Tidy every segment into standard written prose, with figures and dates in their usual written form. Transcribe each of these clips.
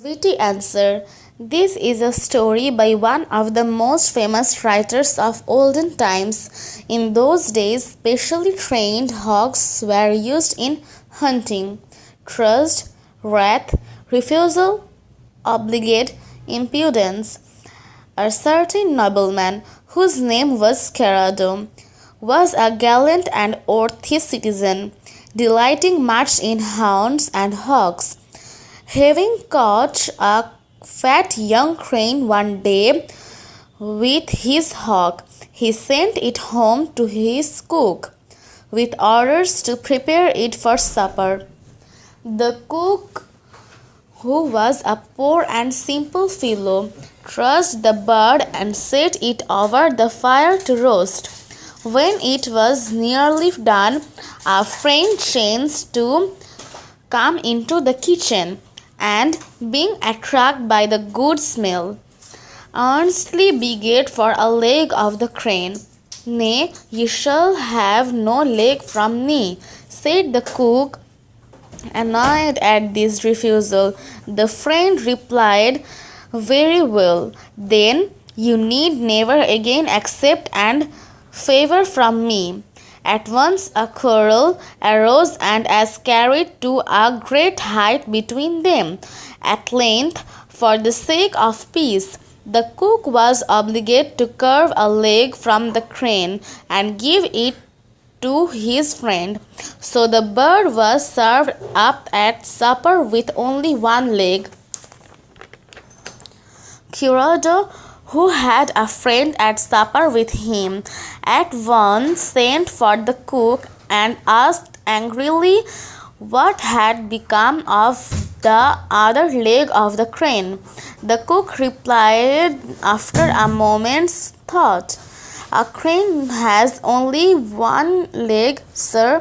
Witty answer. This is a story by one of the most famous writers of olden times. In those days, specially trained hawks were used in hunting. Trust, wrath, refusal, obligate, impudence. A certain nobleman, whose name was Carado, was a gallant and worthy citizen, delighting much in hounds and hawks. Having caught a fat young crane one day with his hawk, he sent it home to his cook, with orders to prepare it for supper. The cook, who was a poor and simple fellow, trussed the bird and set it over the fire to roast. When it was nearly done, a friend chanced to come into the kitchen, and, being attracted by the good smell, earnestly begged for a leg of the crane. "Nay, ye shall have no leg from me," said the cook, annoyed at this refusal. The friend replied, "Very well, then you need never again accept and favor from me." At once a quarrel arose and was carried to a great height between them. At length, for the sake of peace, the cook was obliged to carve a leg from the crane and give it to his friend. So the bird was served up at supper with only one leg. Curado, who had a friend at supper with him, at once sent for the cook and asked angrily what had become of the other leg of the crane. The cook replied after a moment's thought, "A crane has only one leg, sir."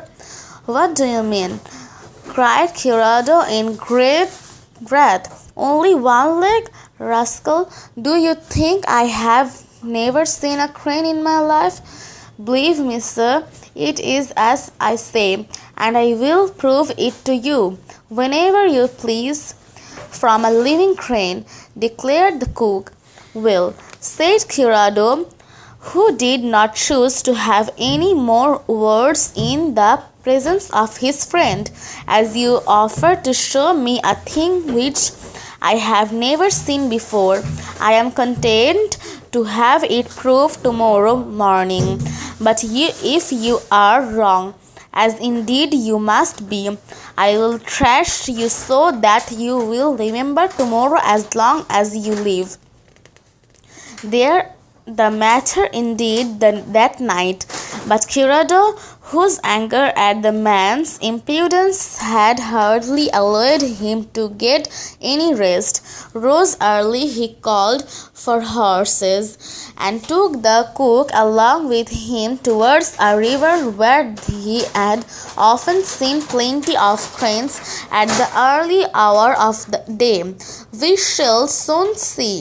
"What do you mean?" cried Curado in great wrath. "Only one leg? Rascal, do you think I have never seen a crane in my life? Believe me, sir, it is as I say, and I will prove it to you whenever you please." "From a living crane," declared the cook. "Well," said Curado, who did not choose to have any more words in the presence of his friend, "as you offer to show me a thing which I have never seen before, I am content to have it proved tomorrow morning. But if you are wrong, as indeed you must be, I will thrash you so that you will remember tomorrow as long as you live." There the matter indeed that night, but Curado, whose anger at the man's impudence had hardly allowed him to get any rest, rose early. He called for horses and took the cook along with him towards a river where he had often seen plenty of cranes at the early hour of the day. "We shall soon see,"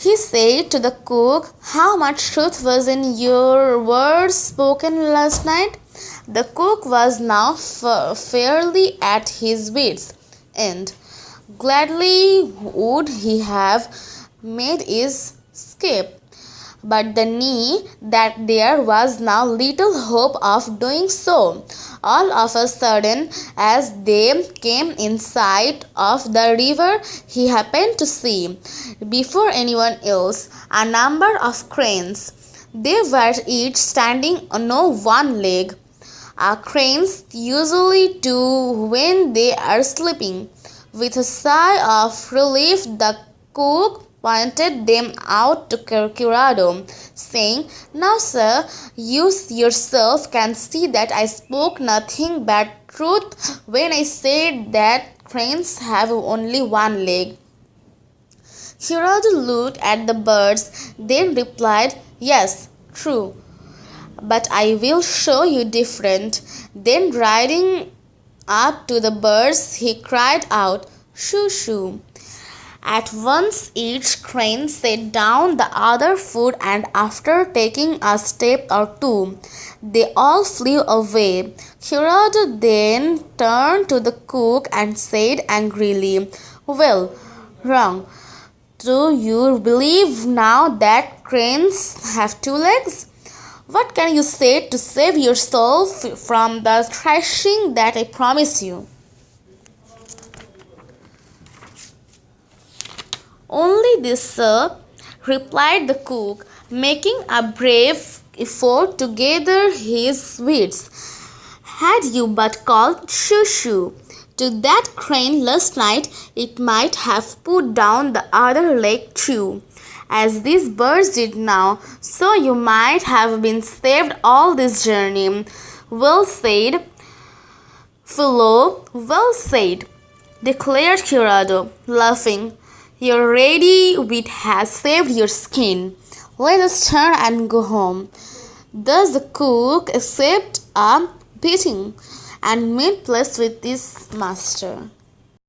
he said to the cook. "How much truth was in your words spoken last night?" The cook was now fairly at his wits' end. Gladly would he have made his escape, but the knew that there was now little hope of doing so. All of a sudden, as they came in sight of the river, he happened to see, before anyone else, a number of cranes. They were each standing on one leg. Cranes usually do when they are sleeping. With a sigh of relief, the cook pointed them out to Curado, saying, "Now, sir, you yourself can see that I spoke nothing but truth when I said that cranes have only one leg." Curado looked at the birds, then replied, "Yes, true, but I will show you different." Then riding up to the birds, he cried out, "Shoo, shoo." At once each crane set down the other foot, and after taking a step or two, they all flew away. Curado then turned to the cook and said angrily, "Well, Wrong. Do you believe now that cranes have two legs? What can you say to save yourself from the thrashing that I promised you? Only this, sir, replied the cook, making a brave effort to gather his wits. Had you but called shoo shoo to that crane last night, it might have put down the other leg too, as these birds did now, so you might have been saved all this journey. Well said, fellow, well said, declared Curado, laughing. Your ready wit has saved your skin. Let us turn and go home. Thus the cook accepted a beating and made peace with his master.